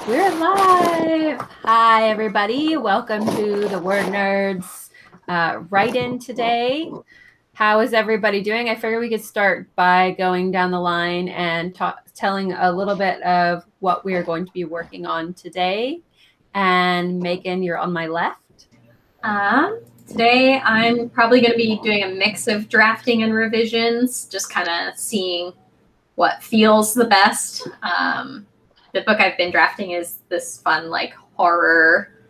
We're live. Hi, everybody. Welcome to the WordNerds write-in today. How is everybody doing? I figured we could start by going down the line and telling a little bit of what we are going to be working on today. And Megan, you're on my left. Today, I'm probably going to be doing a mix of drafting and revisions, just kind of seeing what feels the best. The book I've been drafting is this fun, like, horror,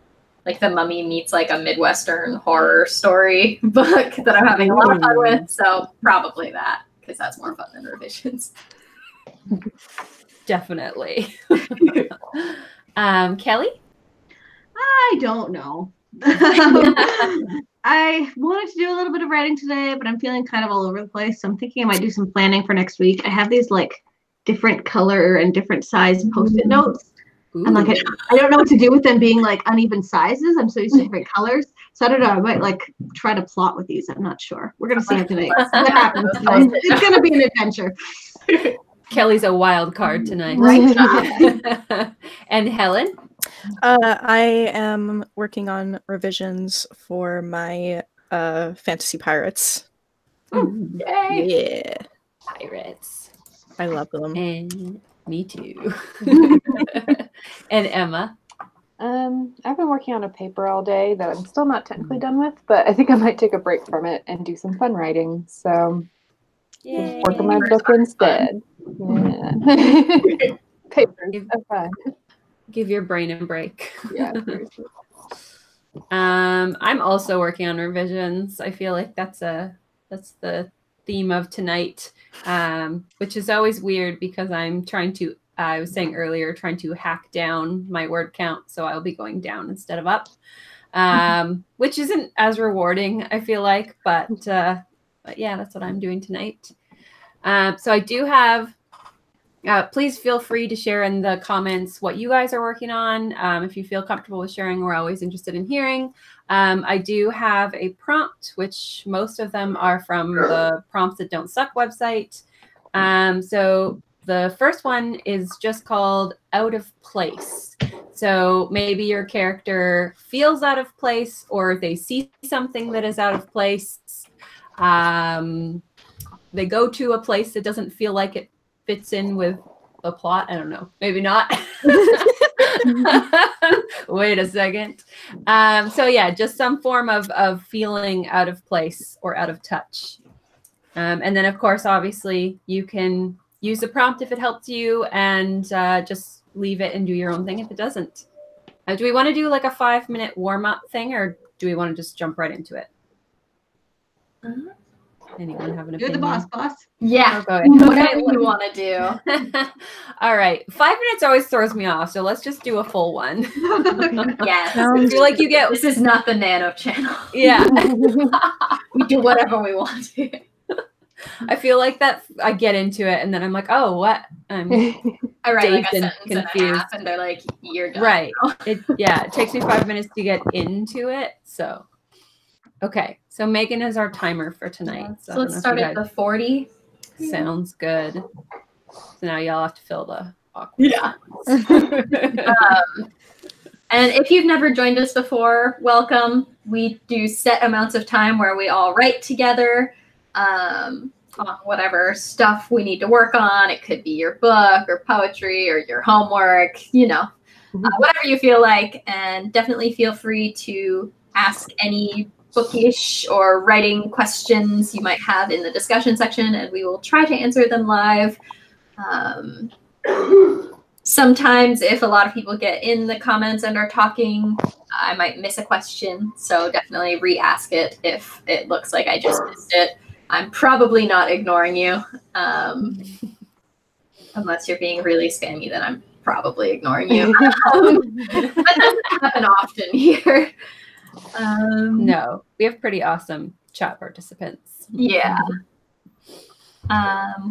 like The Mummy meets like a Midwestern horror story book that I'm having a lot of fun with. So probably that, because that's more fun than revisions. Definitely. Kelly? I don't know. I wanted to do a little bit of writing today, but I'm feeling kind of all over the place. So I'm thinking I might do some planning for next week. I have these like different color and different size Post-it notes. And like I don't know what to do with them being like uneven sizes. I'm so used to different colors. So I don't know. I might like try to plot with these. I'm not sure. We're gonna see tonight. What happens. It's gonna be an adventure. Kelly's a wild card tonight. Right. And Helen? I am working on revisions for my Fantasy Pirates. Yay. Yeah. Pirates. I love them. And me too. And Emma? I've been working on a paper all day that I'm still not technically done with, but I think I might take a break from it and do some fun writing. So Yay. work on my book instead. Yeah. Papers are fun. Give your brain a break. Yeah. I'm also working on revisions. I feel like that's the theme of tonight, which is always weird because I'm trying to, I was saying earlier, trying to hack down my word count. So I'll be going down instead of up, which isn't as rewarding, I feel like, but yeah, that's what I'm doing tonight. So I do have, please feel free to share in the comments what you guys are working on. If you feel comfortable with sharing, we're always interested in hearing. I do have a prompt, which most of them are from the Prompts That Don't Suck website. So the first one is just called Out of Place. So maybe your character feels out of place, or they see something that is out of place. They go to a place that doesn't feel like it fits in with the plot. I don't know. Maybe not. Wait a second. So yeah, just some form of feeling out of place or out of touch. And then, of course, obviously, you can use the prompt if it helps you and just leave it and do your own thing if it doesn't. Do we want to do like a 5-minute warm-up thing, or do we want to just jump right into it? Anyone have an opinion? You're the boss. Yeah. Okay. Whatever you want to do. All right. 5 minutes always throws me off, so let's just do a full one. Yes. I feel like you get. This is not the Nano channel. Yeah. We do whatever we want to. I feel like that I get into it and then I'm like, oh, what? I write like a dazed and sentence and a half, and they're like, "You're done." Right. It takes me 5 minutes to get into it. So, okay. So Megan is our timer for tonight. So let's start at the 40. Sounds good. So now y'all have to fill the awkward. Yeah. And if you've never joined us before, welcome. We do set amounts of time where we all write together. On whatever stuff we need to work on. It could be your book or poetry or your homework, whatever you feel like. And definitely feel free to ask any bookish or writing questions you might have in the discussion section, and we will try to answer them live. Sometimes if a lot of people get in the comments and are talking, I might miss a question. So definitely re-ask it if it looks like I just missed it. I'm probably not ignoring you. Unless you're being really spammy, then I'm probably ignoring you. That doesn't happen often here. No, we have pretty awesome chat participants. Yeah.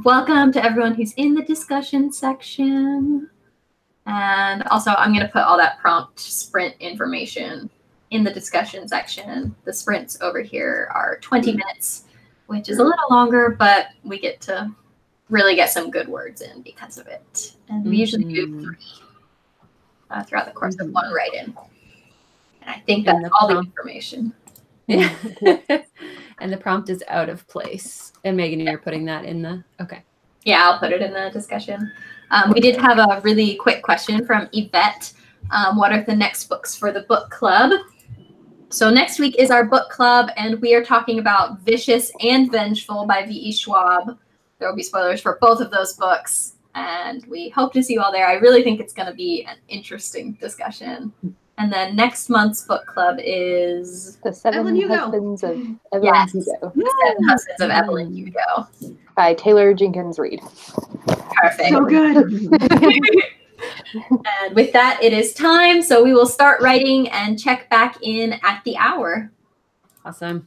Welcome to everyone who's in the discussion section. And also, I'm going to put all that prompt sprint information in the discussion section. The sprints over here are 20 minutes. Which is a little longer, but we get to really get some good words in because of it. And we usually do 3. throughout the course of one write-in. And I think that's all the information. Yeah. And the prompt is out of place. And Megan, you're putting that in the, okay. Yeah, I'll put it in the discussion. We did have a really quick question from Yvette. What are the next books for the book club? So next week is our book club, and we are talking about Vicious and Vengeful by V.E. Schwab. There will be spoilers for both of those books, and we hope to see you all there. I really think it's going to be an interesting discussion. And then next month's book club is The Seven Evelyn Hugo. Husbands of Evelyn Hugo The Seven Husbands of Evelyn Hugo by Taylor Jenkins Reid. Perfect. So good. And with that, it is time. So we will start writing and check back in at the hour. Awesome.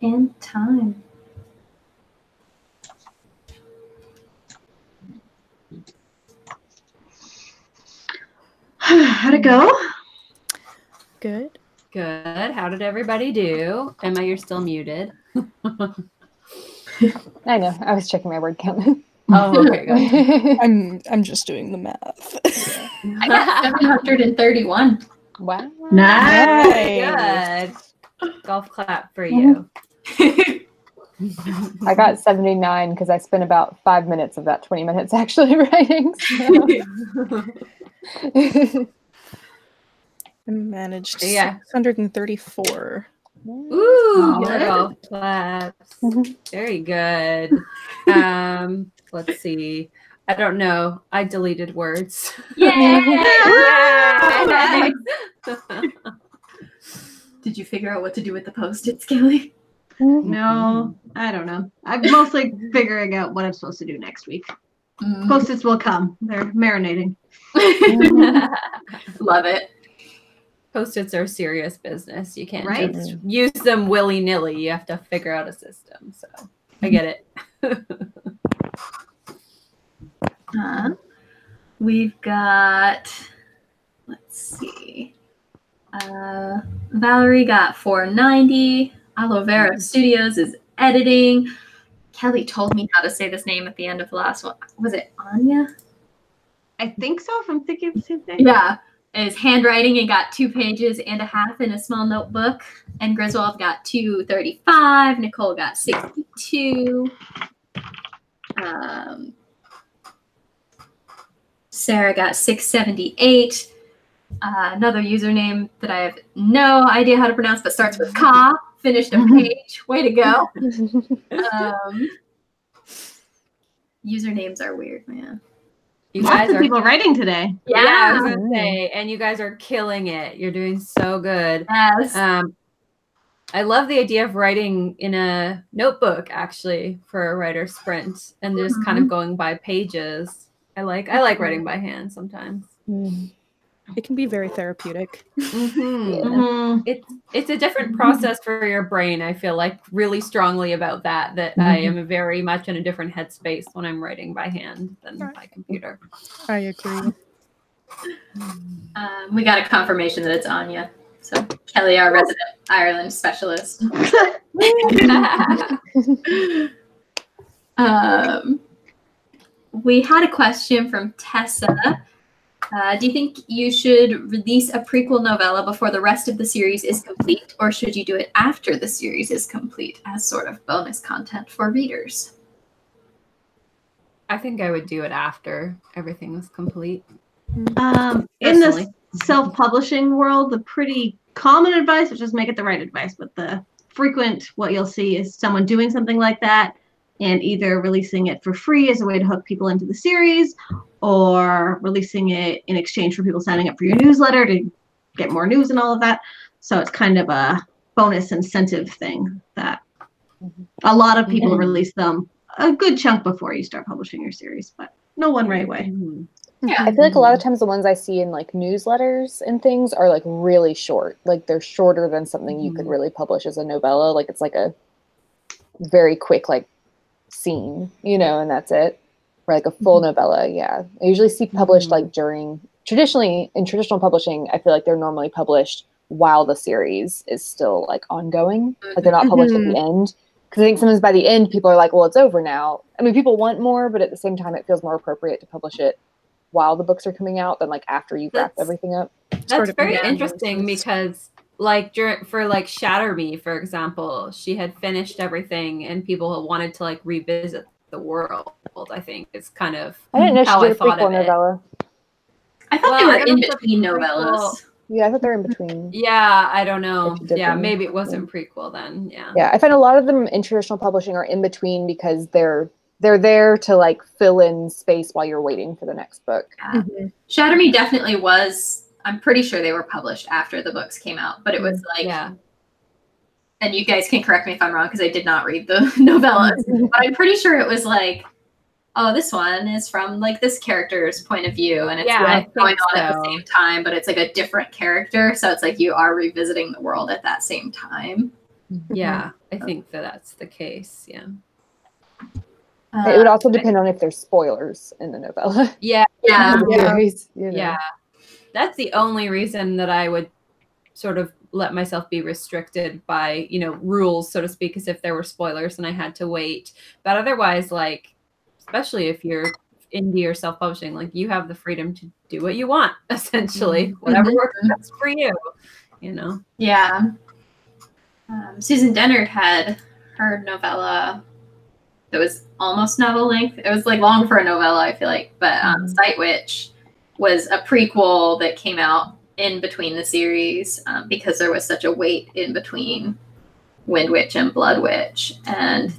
And time. How'd it go? Good. Good. How did everybody do? Emma, you're still muted. I know. I was checking my word count. Oh, okay, good. I'm just doing the math. I got 731. Wow. Nice. Very good. Golf clap for you. I got 79 because I spent about 5 minutes of that 20 minutes actually writing. So. I managed Yeah. 634. Ooh, Solid. golf claps. Very good. Let's see. I don't know. I deleted words. Yay! Yay! Did you figure out what to do with the Post-its, Kelly? No, I don't know. I'm mostly figuring out what I'm supposed to do next week. Post-its will come. They're marinating. Love it. Post-its are serious business. You can't Right? just use them willy-nilly. You have to figure out a system. So I get it. We've got, let's see, Valerie got 490. Aloe Vera Studios is editing. Kelly told me how to say this name at the end of the last one. Was it Anya? I think so, if I'm thinking of the same thing. Yeah. Is handwriting and got 2.5 pages in a small notebook. And Griswold got 235. Nicole got 62. Sarah got 678. Another username that I have no idea how to pronounce, but starts with Ka. Finished a page. Way to go. Usernames are weird, man. You Lots guys of are people writing today. Yeah, I was gonna say, and you guys are killing it. You're doing so good. Yes. I love the idea of writing in a notebook, actually, for a writer sprint, and just kind of going by pages. I like writing by hand sometimes. It can be very therapeutic. It's a different process for your brain. I feel like really strongly about that. I am very much in a different headspace when I'm writing by hand than by computer. I agree. We got a confirmation that it's Anya. So Kelly, our resident Ireland specialist. We had a question from Tessa. Do you think you should release a prequel novella before the rest of the series is complete, or should you do it after the series is complete as sort of bonus content for readers? I think I would do it after everything was complete. In the self-publishing world, the pretty common advice, which is make it the right advice, but the frequent, what you'll see is someone doing something like that and either releasing it for free as a way to hook people into the series, or releasing it in exchange for people signing up for your newsletter to get more news and all of that. So it's kind of a bonus incentive thing that a lot of people release them a good chunk before you start publishing your series, but no one right way. Yeah, I feel like a lot of times the ones I see in like newsletters and things are like really short. Like they're shorter than something you could really publish as a novella. Like it's like a very quick like scene, you know, and that's it. Or like a full novella, yeah. I usually see published like traditionally in traditional publishing, I feel like they're normally published while the series is still like ongoing. Like they're not published at the end. Because I think sometimes by the end, people are like, well, it's over now. I mean, people want more, but at the same time, it feels more appropriate to publish it while the books are coming out than like after you've wrapped everything up. That's very interesting because like for like Shatter Me, for example, she had finished everything and people wanted to like revisit the world. I think it's kind of I didn't know how she I did a thought prequel of it. novella. I thought they were in between novellas. Yeah, I thought they were in between. Yeah, I don't know. Yeah, them. maybe it wasn't prequel then. Yeah. Yeah, I find a lot of them in traditional publishing are in between because they're there to like fill in space while you're waiting for the next book. Yeah. Shatter Me definitely was. I'm pretty sure they were published after the books came out, but it was like, and you guys can correct me if I'm wrong because I did not read the novellas, but I'm pretty sure it was like, oh, this one is from like this character's point of view, and it's like going on at the same time, but it's like a different character, so it's like you are revisiting the world at that same time. Yeah, I think that's the case. Yeah. It would also depend on if there's spoilers in the novella. Yeah. Yeah. That's the only reason that I would sort of let myself be restricted by, you know, rules, so to speak, as if there were spoilers and I had to wait. But otherwise, like, especially if you're indie or self-publishing, like you have the freedom to do what you want, essentially. Whatever works best for you, you know? Yeah. Susan Dennard had her novella that was almost novel length. It was like long for a novella, I feel like. But Sight Witch was a prequel that came out in between the series because there was such a wait in between Wind Witch and Blood Witch. And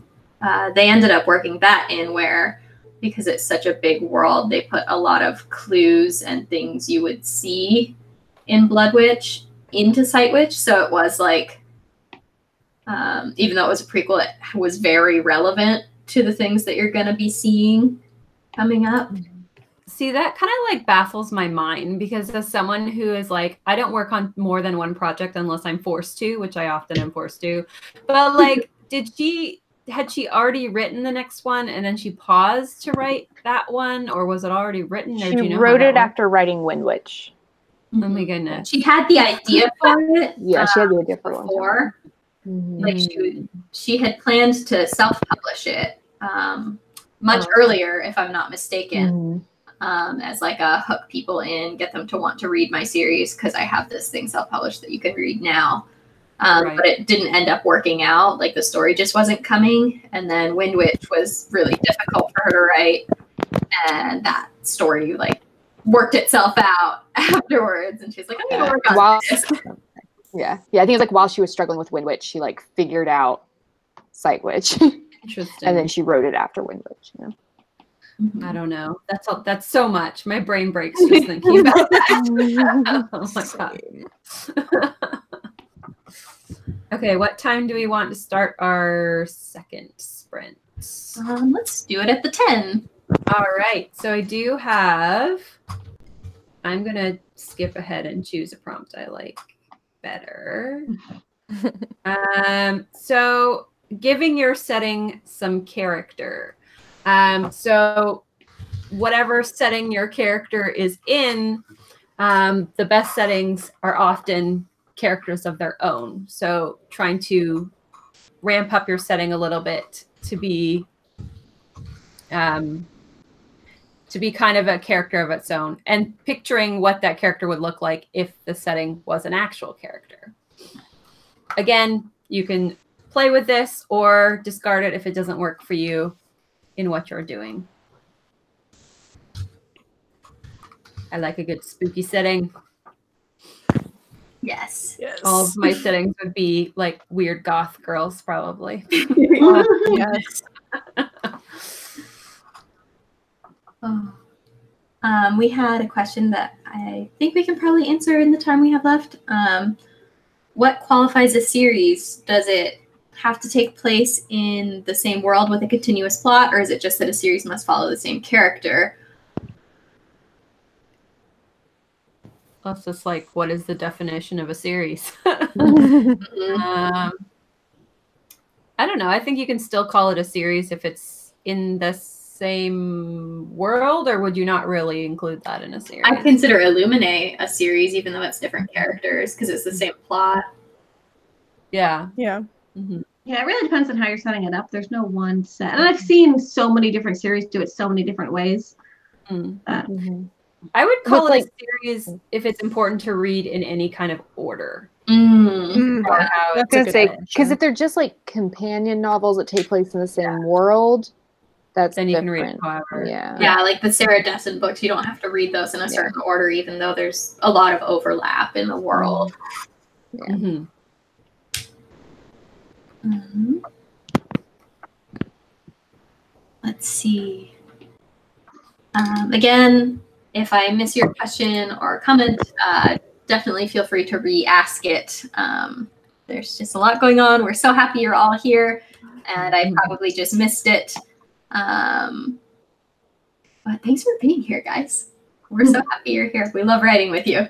they ended up working that in where, because it's such a big world, they put a lot of clues and things you would see in Blood Witch into Sight Witch. So it was like, even though it was a prequel, it was very relevant to the things that you're going to be seeing coming up. See, that kind of like baffles my mind because as someone who is like, I don't work on more than one project unless I'm forced to, which I often am forced to. But like, did she had she already written the next one and then she paused to write that one, or was it already written? Or She do you know wrote how that it worked? after writing Wind Witch. Oh my goodness. She had the idea for it. Yeah, she had the idea for one before. time. Like she had planned to self-publish it much earlier, if I'm not mistaken, as like a hook people in, get them to want to read my series because I have this thing self-published that you can read now. But it didn't end up working out. Like the story just wasn't coming. And then Wind Witch was really difficult for her to write. And that story like worked itself out afterwards. And she's like, I'm gonna work on this. Yeah. I think it's like while she was struggling with Wind Witch, she like figured out Sight Witch. Interesting. And then she wrote it after Wind Witch. You know? I don't know. That's so much. My brain breaks just thinking about that. Oh my god. Okay, what time do we want to start our second sprint? Let's do it at the 10. All right. So I do have. I'm gonna skip ahead and choose a prompt I like better. So giving your setting some character. So whatever setting your character is in, the best settings are often characters of their own. So trying to ramp up your setting a little bit to be kind of a character of its own, and picturing what that character would look like if the setting was an actual character. Again, you can play with this or discard it if it doesn't work for you in what you're doing. I like a good spooky setting. Yes. All of my settings would be like weird goth girls, probably. Yes. We had a question that I think we can probably answer in the time we have left. What qualifies a series? Does it have to take place in the same world with a continuous plot, or is it just that a series must follow the same character? That's just like, what is the definition of a series? I don't know. I think you can still call it a series if it's in the same world, or would you not really include that in a series? I consider Illuminate a series, even though it's different characters, because it's the same plot. Yeah. Yeah. Mm-hmm. Yeah, it really depends on how you're setting it up. There's no one set. And I've seen so many different series do it so many different ways. I would call it a series if it's important to read in any kind of order. I was gonna say, because if they're just like companion novels that take place in the same world, then you can read it however. Yeah, like the Sarah Dessen books, you don't have to read those in a certain order, even though there's a lot of overlap in the world. Let's see. Again, if I miss your question or comment, definitely feel free to re-ask it. There's just a lot going on. We're so happy you're all here, and I probably just missed it. But thanks for being here, guys. We're so happy you're here. We love writing with you.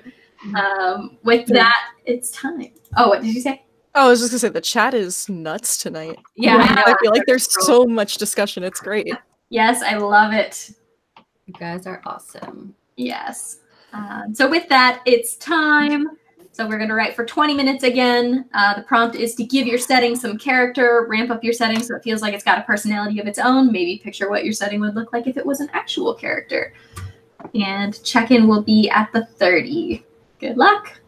With that, it's time. Oh, what did you say? Oh, I was just gonna say the chat is nuts tonight. Yeah, I feel like there's so much discussion. It's great. Yes, I love it. You guys are awesome. Yes. So with that, it's time. So we're going to write for 20 minutes again. The prompt is to give your setting some character, ramp up your setting so it feels like it's got a personality of its own. Maybe picture what your setting would look like if it was an actual character. And check-in will be at the 30. Good luck.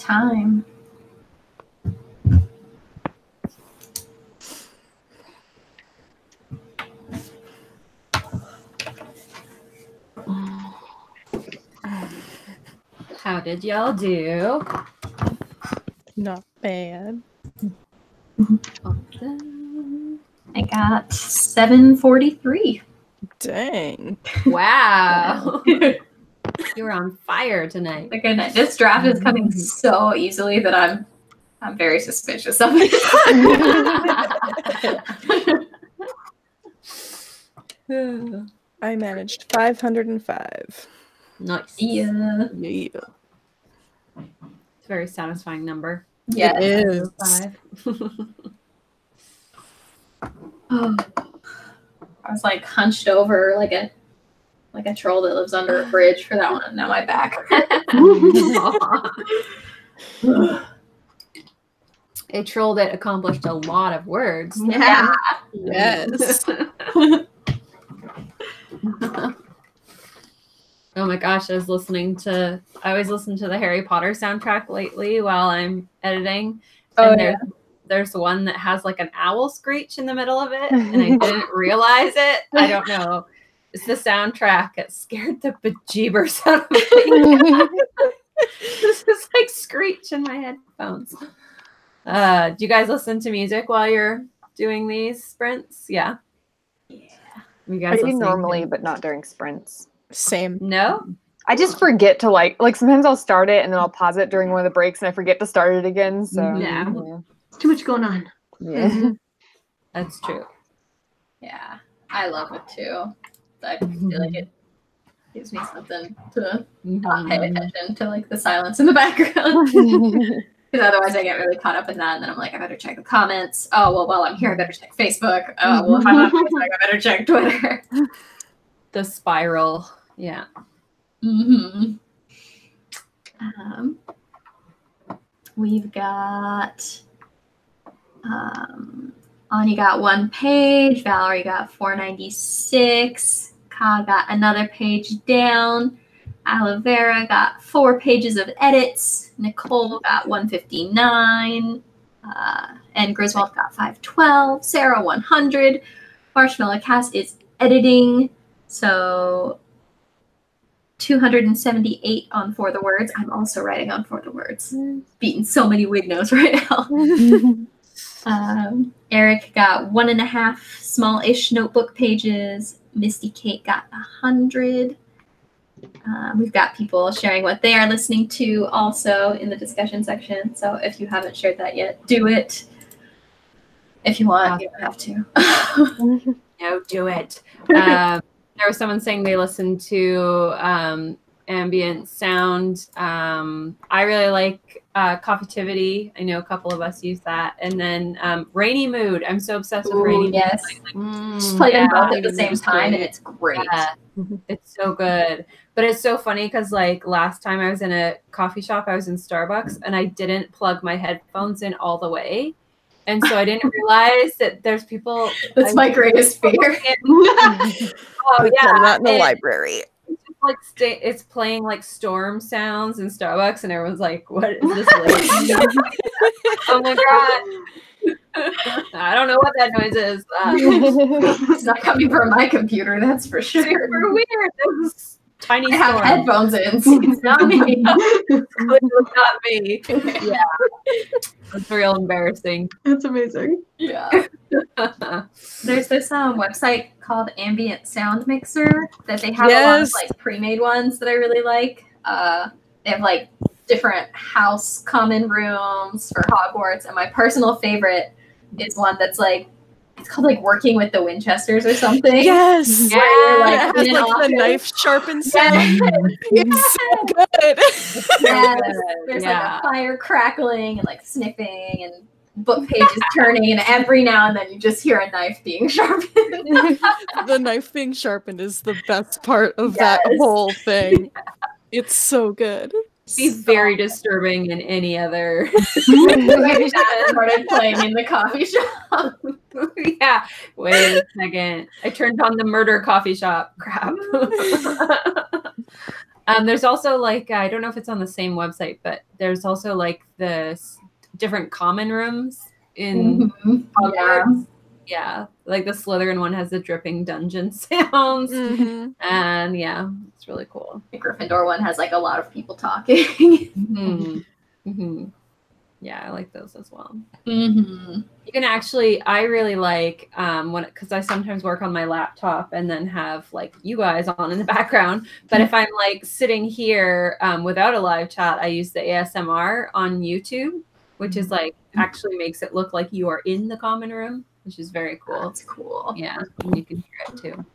time. How did y'all do? Not bad. I got 743. Dang. Wow. You're on fire tonight. Like, and this draft is coming so easily that I'm very suspicious of it. I managed 505. Nice. Yeah. Yeah. It's a very satisfying number. Yeah. It is. 5. Oh. I was like hunched over like a troll that lives under a bridge for that one. Now my back. A troll that accomplished a lot of words. Yeah. Yes. Oh my gosh, I always listen to the Harry Potter soundtrack lately while I'm editing. Oh, And there's one that has like an owl screech in the middle of it, and I didn't realize it. I don't know. It's the soundtrack. It scared the bejeebers out of me. This is like screech in my headphones. Do you guys listen to music while you're doing these sprints? Yeah. Yeah. You guys I do listening normally, to- but not during sprints. Same. No? I just forget to like sometimes I'll start it and then I'll pause it during one of the breaks and I forget to start it again. So Yeah. It's too much going on. yeah. That's true. Yeah. I love it too. I feel like it gives me something to not pay attention to, like the silence in the background. Because otherwise I get really caught up in that, and then I'm like, I better check the comments. Oh, well, while I'm here, I better check Facebook. Oh, well, if I'm on Facebook, I better check Twitter. The spiral. Yeah. Mm-hmm. We've got Ani got 1 page, Valerie got 496, Ka got another page down, Aloe Vera got 4 pages of edits, Nicole got 159, and Griswold got 512, Sarah 100, Marshmallow Cass is editing, so 278 on For the Words. I'm also writing on For the Words. Beating so many Wignos right now. Eric got 1.5 small-ish notebook pages. Misty Kate got 100. We've got people sharing what they are listening to also in the discussion section. So if you haven't shared that yet, do it. If you want, you don't have to. No, do it. There was someone saying they listened to ambient sound. I really like Coffeetivity. I know a couple of us use that. And then Rainy Mood. I'm so obsessed with Rainy Mood. Yes. Just play them both at the same time, and it's great. Yeah, it's so good. But it's so funny because like last time I was in a coffee shop, I was in Starbucks, and I didn't plug my headphones in all the way. And so I didn't realize that there's people. That's my greatest fear. Oh yeah, I'm not in the library. It's just like it's playing like storm sounds in Starbucks, and everyone's like, "What is this?" Lady? Oh my god! I don't know what that noise is. It's not coming from my computer, that's for sure. Super weird. This tiny I have storm. headphones in, so it's not me. Clearly not me. Yeah, it's real embarrassing. That's amazing. Yeah. There's this website called Ambient Sound Mixer that they have a lot of Yes. like pre-made ones that I really like. They have like different house common rooms for Hogwarts, and my personal favorite is one that's like, it's called like Working with the Winchesters or something. Yes. Where you're, like, It has in an like the office. knife sharpened Yes. sound. It's so good. Yes. There's Yeah. like a fire crackling and like sniffing and book pages turning, and every now and then you just hear a knife being sharpened. The knife being sharpened is the best part of that Yes. whole thing. It's so good. Be very disturbing in any other. That started playing in the coffee shop. Yeah. Wait a second. I turned on the murder coffee shop. Crap. There's also like, I don't know if it's on the same website, but there's also like the different common rooms in Hogwarts. Yeah, like the Slytherin one has the dripping dungeon sounds. And yeah, it's really cool. The Gryffindor one has like a lot of people talking. Yeah, I like those as well. You can actually, I really like because I sometimes work on my laptop and then have like you guys on in the background. But if I'm like sitting here without a live chat, I use the ASMR on YouTube, which is like actually makes it look like you are in the common room, which is very cool. That's cool. Yeah, and you can hear it too.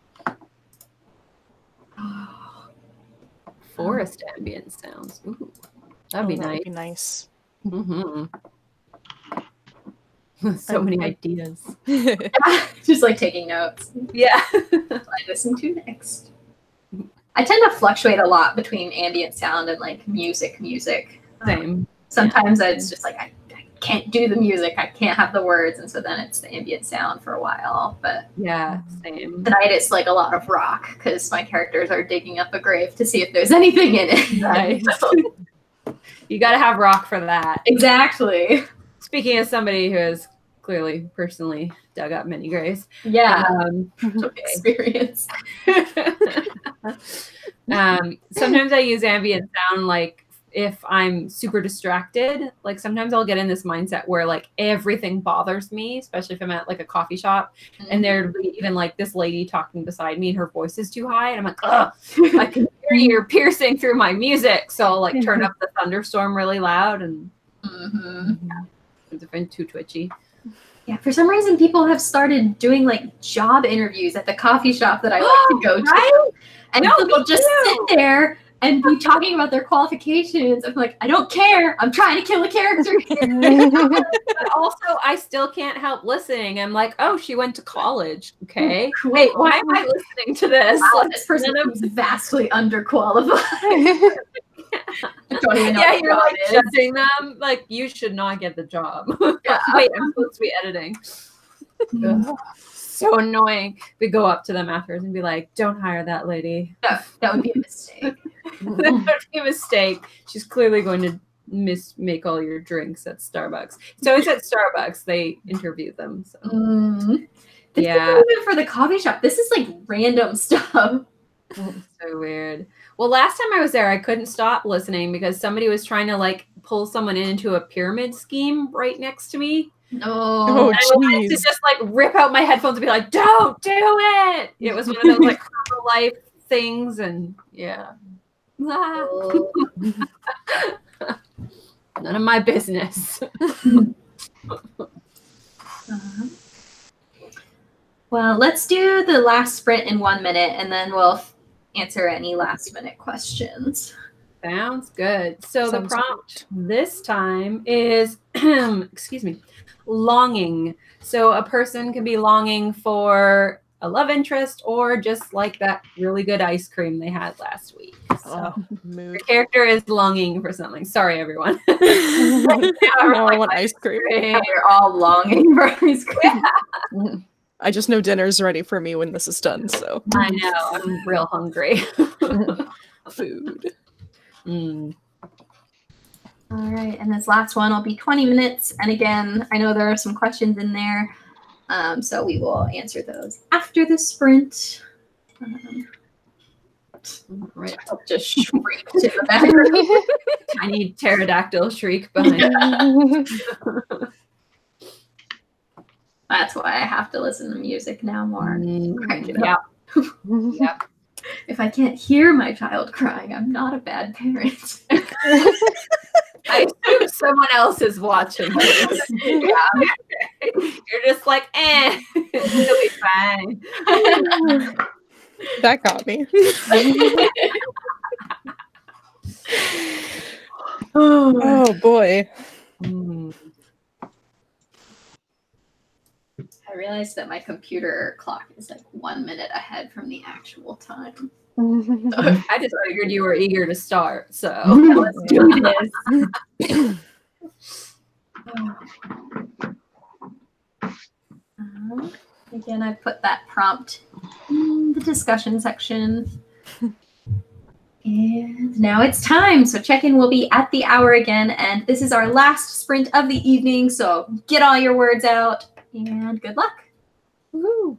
Forest ambient sounds. Ooh, that'd be nice. That'd be nice. So many ideas. Just like taking notes. Yeah. What I listen to next. I tend to fluctuate a lot between ambient sound and like music. Same. Sometimes it's just like I can't do the music, I can't have the words, and so then it's the ambient sound for a while. But yeah, same. Tonight it's like a lot of rock because my characters are digging up a grave to see if there's anything in it. Nice. You got to have rock for that. Exactly. Speaking as somebody who has clearly personally dug up many graves. Yeah. Okay. Experience. Sometimes I use ambient sound like if I'm super distracted. Like sometimes I'll get in this mindset where like everything bothers me, especially if I'm at like a coffee shop and there'd be even like this lady talking beside me and her voice is too high and I'm like, ugh, I can hear you piercing through my music. So I'll like turn up the thunderstorm really loud and it's been too twitchy. Yeah, for some reason people have started doing like job interviews at the coffee shop that I like to go to. Right? And people just sit there and be talking about their qualifications. I'm like, I don't care. I'm trying to kill a character here. But also, I still can't help listening. I'm like, oh, she went to college. Okay. Cool. Wait, why am I listening to this? Wow, Like, this person is vastly underqualified. I don't even know yeah, what you're like job it is. judging them. Like, you should not get the job. Yeah. Wait, I'm supposed to be editing. Ugh, so annoying. We go up to them afterwards and be like, don't hire that lady. That would be a mistake. That would be a mistake. She's clearly going to make all your drinks at Starbucks. So it's at Starbucks. They interview them. So This isn't even for the coffee shop. This is like random stuff. So weird. Well, last time I was there, I couldn't stop listening because somebody was trying to like pull someone into a pyramid scheme right next to me. No. Oh, I wanted to just like rip out my headphones and be like, don't do it. It was one of those like life things and yeah. Oh. None of my business. Well, let's do the last sprint in 1 minute and then we'll answer any last minute questions. Sounds good. So Sounds the prompt this time is, excuse me, longing. So a person can be longing for a love interest or just like that really good ice cream they had last week. So your character is longing for something. Sorry, everyone. I want ice cream. We're all longing for ice cream. Yeah. I just know dinner's ready for me when this is done, so. I know. I'm real hungry. Food. All right, and this last one will be 20 minutes. And again, I know there are some questions in there, so we will answer those after the sprint. Right. I'll just shriek to the background. Tiny pterodactyl shriek behind. That's why I have to listen to music now more. Yeah. Yep. If I can't hear my child crying, I'm not a bad parent. I assume someone else is watching this. Yeah. You're just like, it'll be fine. That got me. Oh boy. I realized that my computer clock is like 1 minute ahead from the actual time. I just figured you were eager to start, so let's do this. Again, I put that prompt in the discussion section. And now it's time. So check-in will be at the hour again. And this is our last sprint of the evening. So get all your words out and good luck. Woohoo!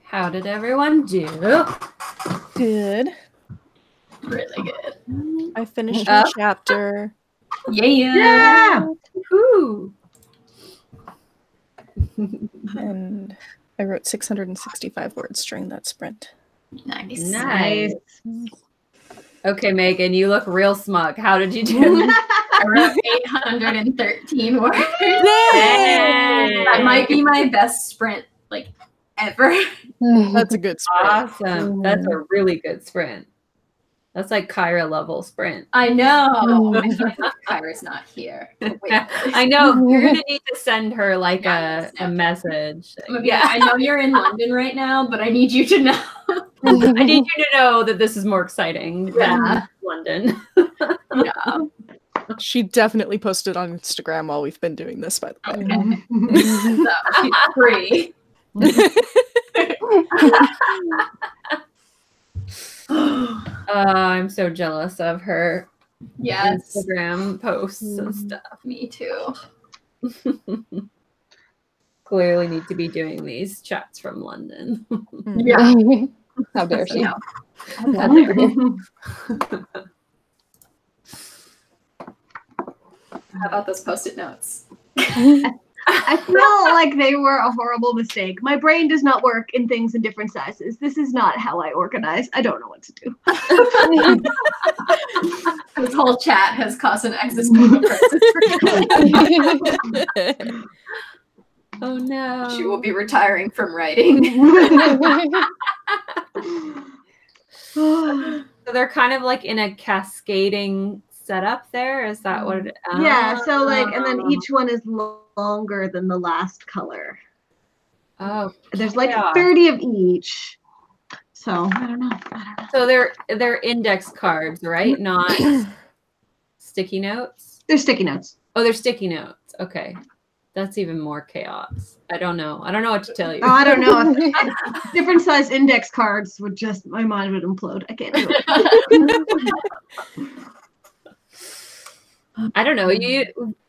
How did everyone do? Good. Really good. I finished a chapter. Yeah. Woo. And I wrote 665 words during that sprint. Nice. Okay, Megan, you look real smug. How did you do? I wrote 813 words. Yay! That might be my best sprint, like, ever. That's a good sprint. Awesome. That's a really good sprint. That's like Kyra level sprint. I know. Kyra's not here. Wait. I know. You're going to need to send her like a message. Yeah, I know you're in London right now, but I need you to know. I need you to know that this is more exciting than London. Yeah. She definitely posted on Instagram while we've been doing this, by the way. Okay. So she's free. I'm so jealous of her Instagram posts and stuff. Me too. Clearly need to be doing these chats from London. Yeah. How dare she? No. How dare How about those post-it notes? I feel like they were a horrible mistake. My brain does not work in things in different sizes. This is not how I organize. I don't know what to do. This whole chat has caused an existential crisis. Oh no. She will be retiring from writing. So they're kind of like in a cascading setup there. Is that what it is? Yeah, so like, and then each one is longer than the last color. Oh, there's like 30 of each. So I don't know. So they're index cards, right? Not sticky notes. They're sticky notes. Oh, they're sticky notes. Okay, that's even more chaos. I don't know. I don't know what to tell you. Oh, I don't know. Different size index cards would just, my mind would implode. I can't do it. I don't know.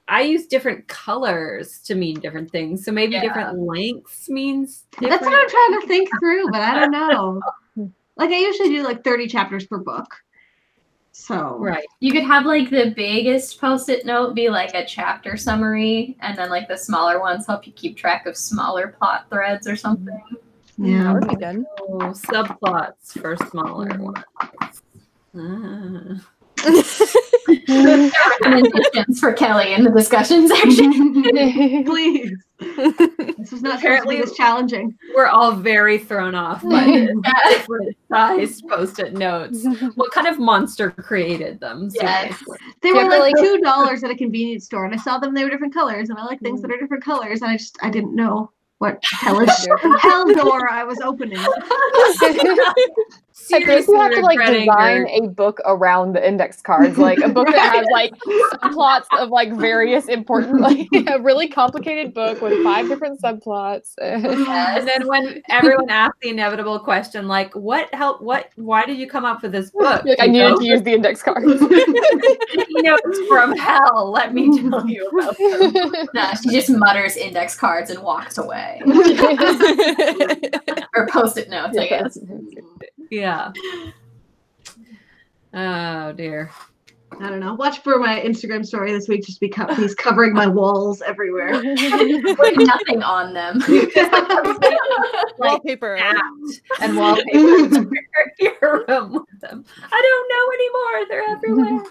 I use different colors to mean different things. So maybe different lengths means different. That's what I'm trying to think through, but I don't know. Like I usually do like 30 chapters per book. So Right. You could have like the biggest post-it note be like a chapter summary, and then like the smaller ones help you keep track of smaller plot threads or something. That yeah. would be good. Oh, subplots for smaller ones. Ah. Recommendations for Kelly in the discussion section. Please. This was not Apparently- apparently this challenging. We're all very thrown off by the different sized post-it notes. What kind of monster created them? Yes. Seriously. They were like Definitely. $2 at a convenience store, and I saw them. They were different colors, and I like things that are different colors. And I didn't know what hellish hell door I was opening. I think you have to like regretting design your- a book around the index cards, like a book that has like subplots of like various important, like a really complicated book with 5 different subplots. And then when everyone asks the inevitable question, like, why did you come up with this book? Like I You needed know? to use the index cards. Notes from hell. Let me tell you about them. No, she just mutters index cards and walks away. Or post-it notes, I guess. Yeah. Oh dear. I don't know. Watch for my Instagram story this week. Just he's covering my walls everywhere. With nothing on them. Wallpaper. Apt and wallpaper your room with them. I don't know anymore. They're everywhere.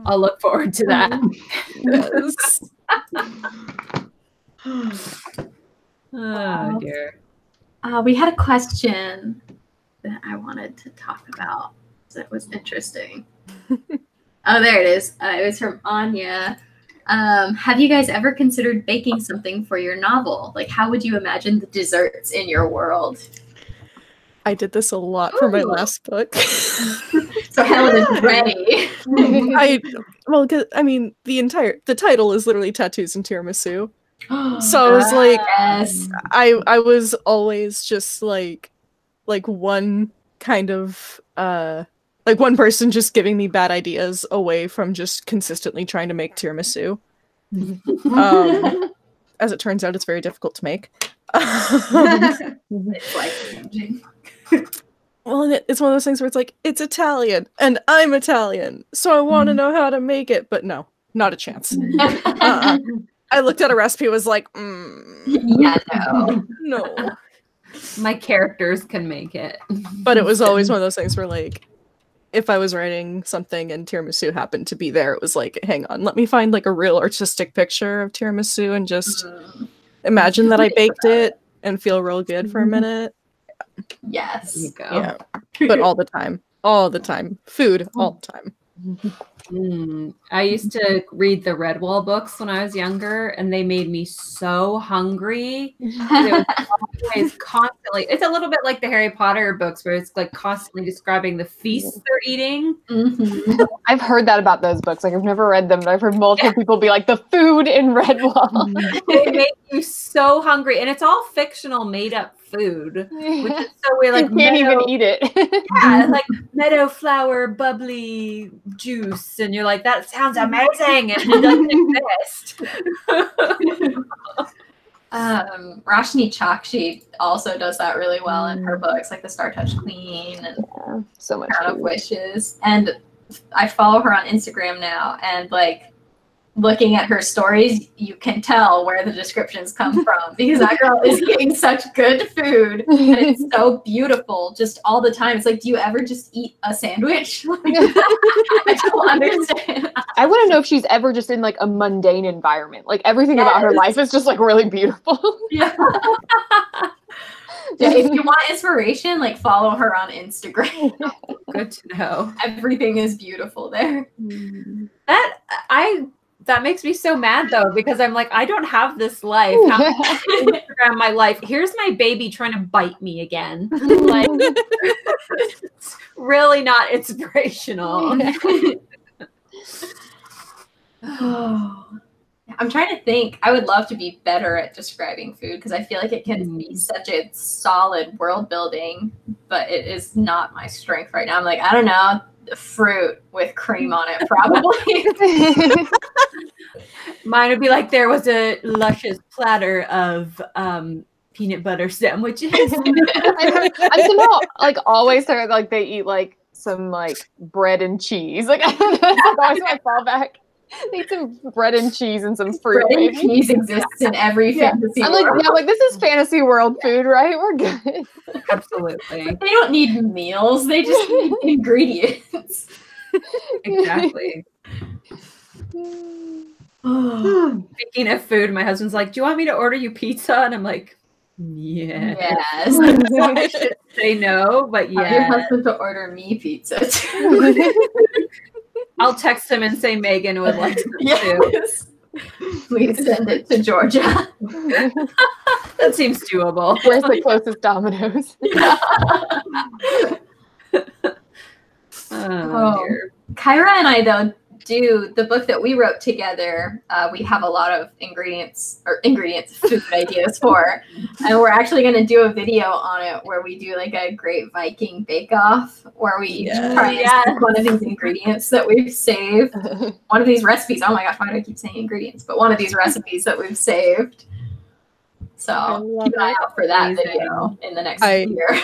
I'll look forward to that. Yes. Oh dear. We had a question that I wanted to talk about that was interesting. Oh, there it is. It was from Anya. Have you guys ever considered baking something for your novel? Like, how would you imagine the desserts in your world? I did this a lot for my last book. So Helen is ready. The title is literally Tattoos and Tiramisu. So I was like, yes. I was always just like one kind of like one person just giving me bad ideas away from just consistently trying to make tiramisu. As it turns out, it's very difficult to make. It's like changing. Well, and it's one of those things where it's like, it's Italian, and I'm Italian, so I want to know how to make it, but no, not a chance. I looked at a recipe, was like, Yeah, no. no. My characters can make it. But it was always one of those things where, like, if I was writing something and tiramisu happened to be there, it was like, hang on, let me find like a real artistic picture of tiramisu and just imagine that I baked it and feel real good for a minute. Yes. There you go. Yeah, but all the time, food all the time. I used to read the Redwall books when I was younger, and they made me so hungry. It was always constantly. It's a little bit like the Harry Potter books, where it's like constantly describing the feasts they're eating. Mm-hmm. I've heard that about those books. Like I've never read them, but I've heard multiple people be like, the food in Redwall. They make you so hungry, and it's all fictional, made-up food, which is so weird. Like you can't even eat it. yeah, like meadow flower bubbly juice, and you're like, that sounds amazing, and it doesn't exist. Roshni Chakshi also does that really well in her books, like the Star Touched Queen and Yeah, so much. Crown of Wishes. And I follow her on Instagram now, and like looking at her stories, you can tell where the descriptions come from, because that girl is getting such good food, and it's so beautiful just all the time. It's like, do you ever just eat a sandwich? I don't understand. I want to know if she's ever just in like a mundane environment. Like everything about her life is just like really beautiful. Yeah. Yeah, if you want inspiration, like follow her on Instagram. Good to know. Everything is beautiful there. That makes me so mad though, because I'm like, I don't have this life. How am I gonna Instagram my life? Here's my baby trying to bite me again. Like, it's really not inspirational. I'm trying to think. I would love to be better at describing food, because I feel like it can be such a solid world building, but it is not my strength right now. I'm like, I don't know, fruit with cream on it, probably. Mine would be like, there was a luscious platter of peanut butter sandwiches. I'm somehow like always heard like they eat like some like bread and cheese. Like that's like always my fallback. Need some bread and cheese and some fruit. Bread and maybe. cheese exists in every fantasy I'm like, world. yeah, I'm like this is fantasy world food, right? We're good. Absolutely. They don't need meals. They just need ingredients. Exactly. Speaking of food, my husband's like, "Do you want me to order you pizza?" And I'm like, "Yeah." Yes. I should say no, but Tell your yeah. husband to order me pizza too. I'll text him and say Megan would like some too. Yes. Please send it to Georgia. That seems doable. Where's the closest Domino's? Oh, dear. Kyra and I, though, do the book that we wrote together. We have a lot of food ideas for, and we're actually going to do a video on it where we do like a Great Viking Bake Off, where we each try and pick one of these ingredients that we've saved. One of these recipes. Oh my gosh, why do I keep saying ingredients? But one of these recipes that we've saved. So keep an eye out for that video in the next year.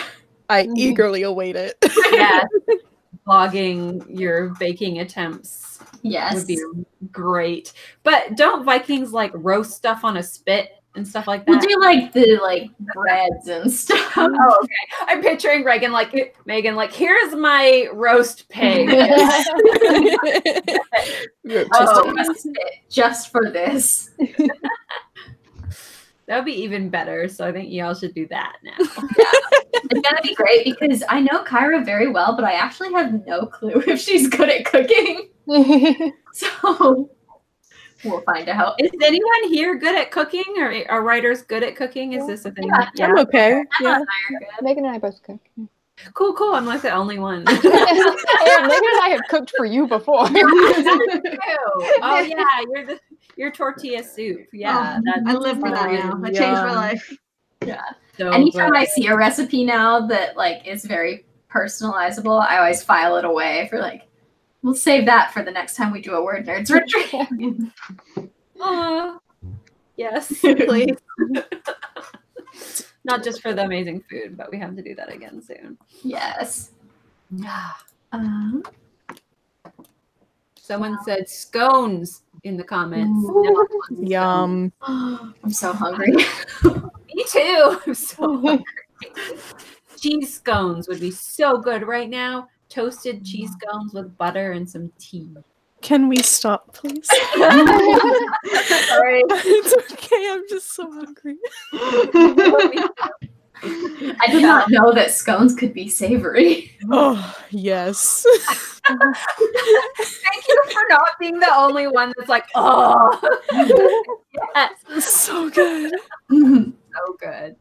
I eagerly await it. Yeah. Vlogging your baking attempts would be great. But don't Vikings like roast stuff on a spit and stuff like that? We'll do like the breads and stuff. Oh, okay. I'm picturing Megan like, here's my roast pig. Just for this. That would be even better. So I think y'all should do that now. It's gonna be great because I know Kyra very well, but I actually have no clue if she's good at cooking. So we'll find out. Is anyone here good at cooking, or are writers good at cooking? Is this a thing? Yeah. I'm okay. Yeah. Megan and I both cook. Cool. I'm like the only one. Hey, Megan and I have cooked for you before. Oh yeah, you're tortilla soup. Yeah, I live for that now. I changed my life. Yeah. So Anytime I see a recipe now that like is very personalizable, I always file it away for like, we'll save that for the next time we do a WordNerds retreat. Yes, please. Not just for the amazing food, but we have to do that again soon. Yes. Someone said scones in the comments. Yum. I'm so hungry. Me too. I'm so hungry. Cheese scones would be so good right now. Toasted cheese scones with butter and some tea. Can we stop, please? Sorry. It's okay. I'm just so hungry. I did not know that scones could be savory. Oh, yes. Thank you for not being the only one that's like, oh. Yes. So good. So good.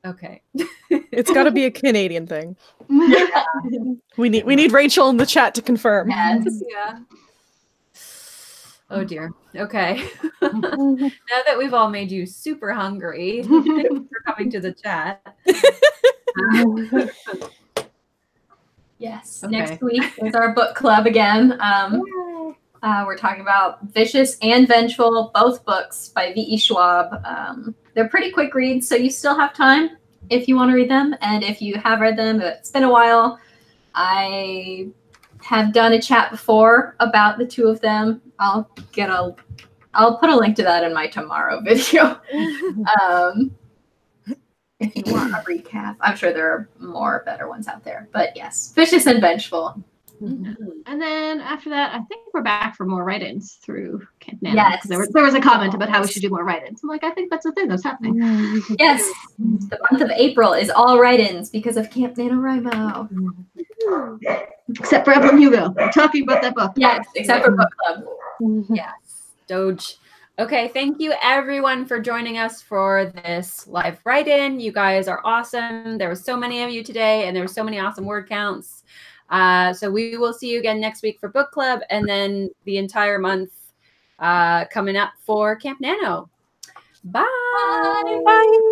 Okay. It's got to be a Canadian thing. We need Rachel in the chat to confirm. Yes. Yeah. Oh dear. Okay. Now that we've all made you super hungry, thank you for coming to the chat. Yes. Okay. Next week is our book club again. We're talking about Vicious and Vengeful, both books by V.E. Schwab. They're pretty quick reads, so you still have time if you want to read them. And if you have read them, it's been a while. I have done a chat before about the two of them. I'll put a link to that in my tomorrow video. If you want a recap. I'm sure there are more better ones out there. But yes, Vicious and Vengeful. And then after that, I think we're back for more write-ins through Camp Nano. Yes. There was a comment about how we should do more write-ins. I'm like, I think that's the thing that's happening. Yes, the month of April is all write-ins because of Camp NaNoWriMo. Except for Evelyn Hugo. We're talking about that book. Yes, except for book club. Yes. Doge. Okay, thank you everyone for joining us for this live write-in. You guys are awesome. There were so many of you today, and there were so many awesome word counts. So we will see you again next week for book club, and then the entire month coming up for Camp Nano. Bye. Bye.